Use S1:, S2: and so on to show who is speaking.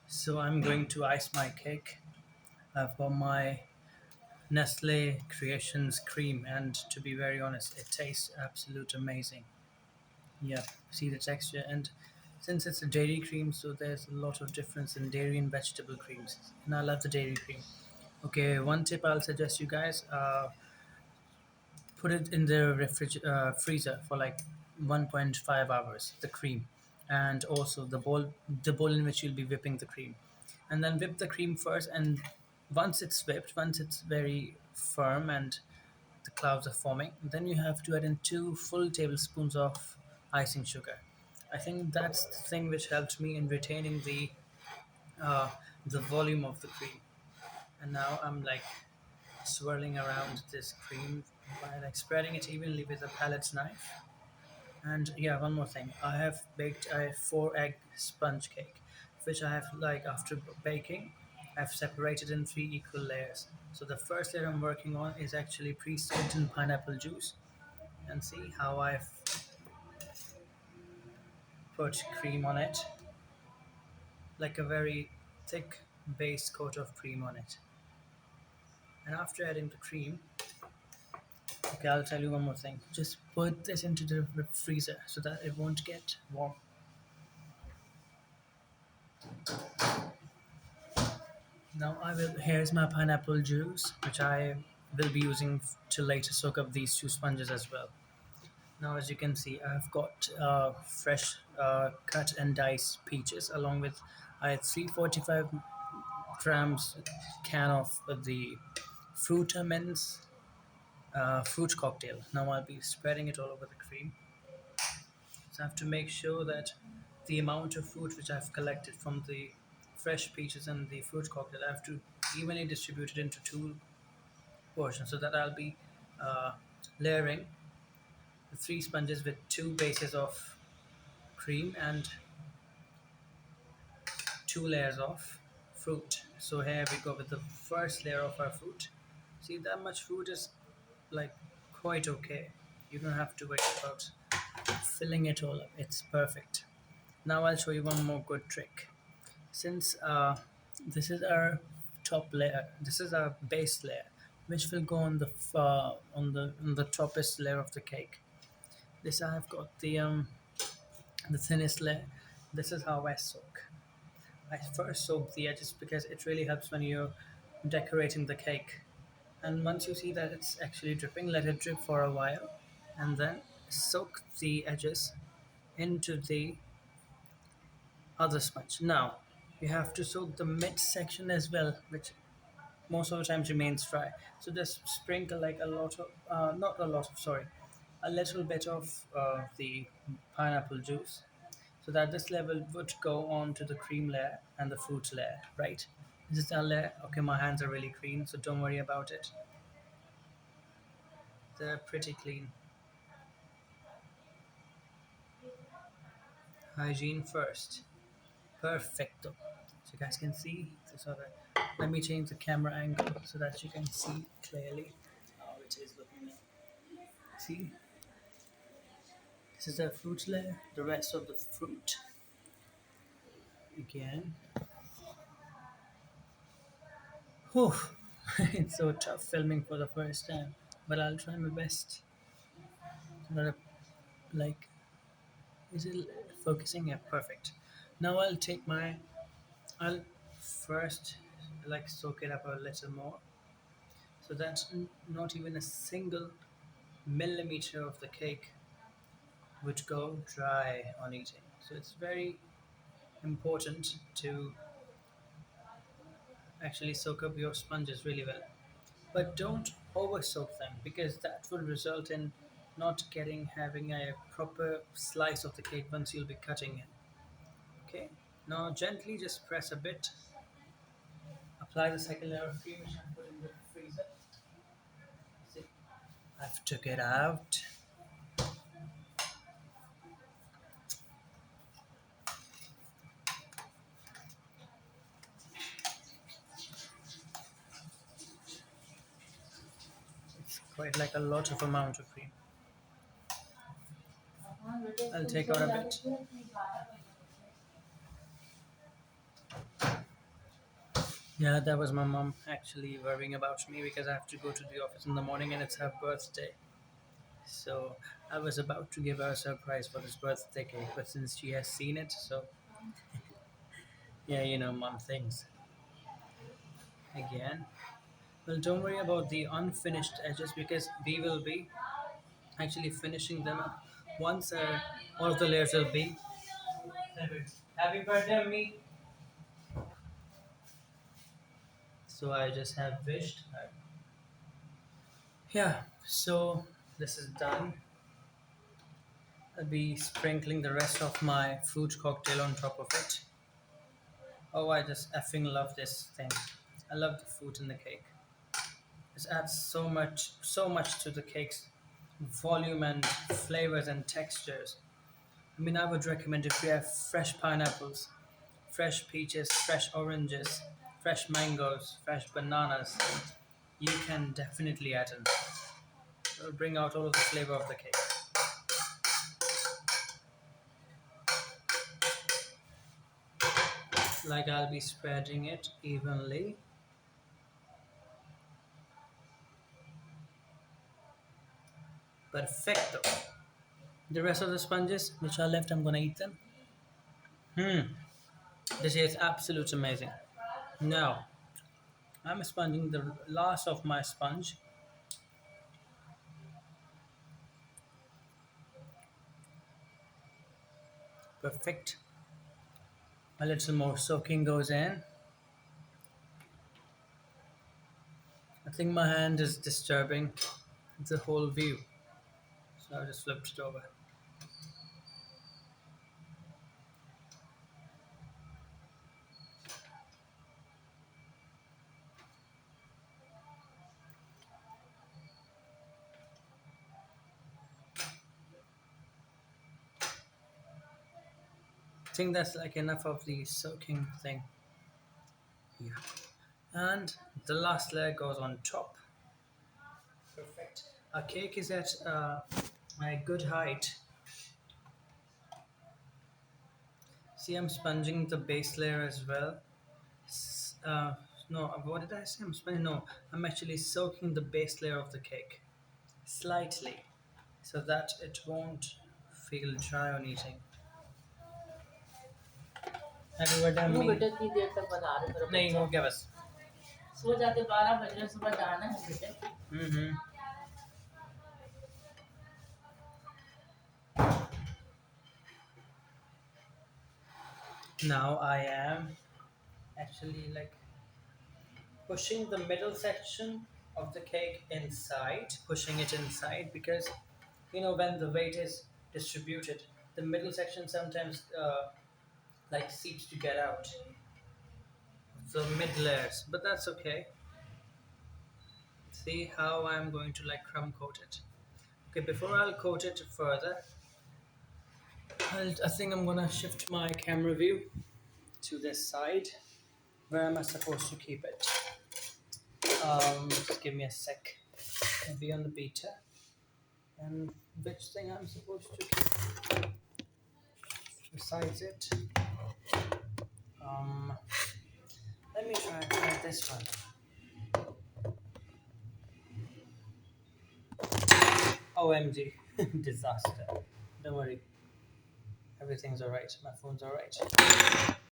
S1: So I'm going to ice my cake. I've got my Nestle Creations cream, and to be very honest, it tastes absolute amazing. Yeah, see the texture, and since it's a dairy cream, so there's a lot of difference in dairy and vegetable creams, and I love the dairy cream. Okay, one tip I'll suggest you guys: put it in the freezer for like 1.5 hours. The cream, and also the bowl in which you'll be whipping the cream, and then whip the cream first. And once it's whipped, once it's very firm and the clouds are forming, then you have to add in 2 full tablespoons of icing sugar. I think that's the thing which helped me in retaining uh, the volume of the cream. And now I'm like swirling around this cream by like spreading it evenly with a palette knife. And yeah, one more thing. I have baked a 4 egg sponge cake, which I have like after baking, I've separated in 3 equal layers. So the first layer I'm working on is actually pre-soaked in pineapple juice, and see how I've put cream on it, like a very thick base coat of cream on it. And after adding the cream, okay, I'll tell you one more thing. Just put this into the freezer so that it won't get warm. Now I will. Here's my pineapple juice, which I will be using to later soak up these 2 sponges as well. Now, as you can see, I've got fresh cut and diced peaches, along with I had 345 grams can of the fruit mince fruit cocktail. Now I'll be spreading it all over the cream. So I have to make sure that the amount of fruit which I've collected from the fresh peaches and the fruit cocktail, I have to evenly distribute it into 2 portions, so that I'll be uh, layering the 3 sponges with 2 bases of cream and 2 layers of fruit. So here we go with the first layer of our fruit. See, that much fruit is like quite okay. You don't have to worry about filling it all up. It's perfect. Now I'll show you one more good trick. Since this is our top layer, this is our base layer, which will go on the on the toppest layer of the cake. This I have got the thinnest layer. This is how I soak. I first soak the edges because it really helps when you're decorating the cake. And once you see that it's actually dripping, let it drip for a while, and then soak the edges into the other sponge. Now, you have to soak the mid section as well, which most of the times remains dry. So just sprinkle like a lot of, not a lot of, sorry, a little bit of the pineapple juice, so that this level would go on to the cream layer and the fruit layer, right? This is our layer. Okay, my hands are really clean, so don't worry about it. They're pretty clean. Hygiene first. Perfecto. So you guys can see. Let me change the camera angle so that you can see clearly how it is looking like. See, this is the fruit layer. The rest of the fruit. Again. Whew. It's so tough filming for the first time, but I'll try my best. So that like, is it focusing? Yeah, perfect. Now I'll first like soak it up a little more, so that not even a single millimeter of the cake would go dry on eating. So it's very important to actually soak up your sponges really well. But don't over soak them, because that will result in not getting having a proper slice of the cake once you'll be cutting it. Okay. Now gently just press a bit. Apply the second layer of cream which I put in the freezer. See, I've took it out. It's quite like a lot of amount of cream. I'll take out a bit. Yeah, that was my mom actually worrying about me because I have to go to the office in the morning and it's her birthday. So I was about to give her a surprise for this birthday cake, but since she has seen it, so yeah, mom things again. Well, don't worry about the unfinished edges because we will be actually finishing them up once all of the layers will be. Happy birthday, me. So I just have wished her. Yeah, so this is done. I'll be sprinkling the rest of my fruit cocktail on top of it. Oh, I just effing love this thing. I love the fruit in the cake. It adds so much to the cake's volume and flavors and textures. I mean, I would recommend if you have fresh pineapples, fresh peaches, fresh oranges, fresh mangoes, fresh bananas, you can definitely add in. It'll bring out all of the flavor of the cake. Like I'll be spreading it evenly. Perfecto. The rest of the sponges which are left, I'm gonna eat them. Hmm, this is absolute amazing. Now, I'm sponging the last of my sponge. Perfect. A little more soaking goes in. I think my hand is disturbing the whole view. So I just flipped it over. I think that's like enough of the soaking thing. Yeah. And the last layer goes on top. Perfect. Our cake is at a good height. See, I'm sponging the base layer as well. No, what did I say? I'm sponging. No, I'm actually soaking the base layer of the cake slightly so that it won't feel dry on eating. Have you ever done वो me? बेटा इतनी देर तक बता रहे मेरा नहीं बच्चा हो गया बस सो जाते 12 बजे सुबह जाना है बेटे हम्म Now I am actually like pushing the middle section of the cake inside, pushing it inside because when the weight is distributed, the middle section sometimes like seems to get out the mid layers, but that's okay. See how I'm going to like crumb coat it. Okay, before I'll coat it further, I think I'm gonna shift my camera view to this side. Where am I supposed to keep it? Just give me a sec. I'll be on the beta. And which thing I'm supposed to keep besides it? Um, Let me try this one. OMG, disaster. Don't worry, everything's alright. My phone's alright.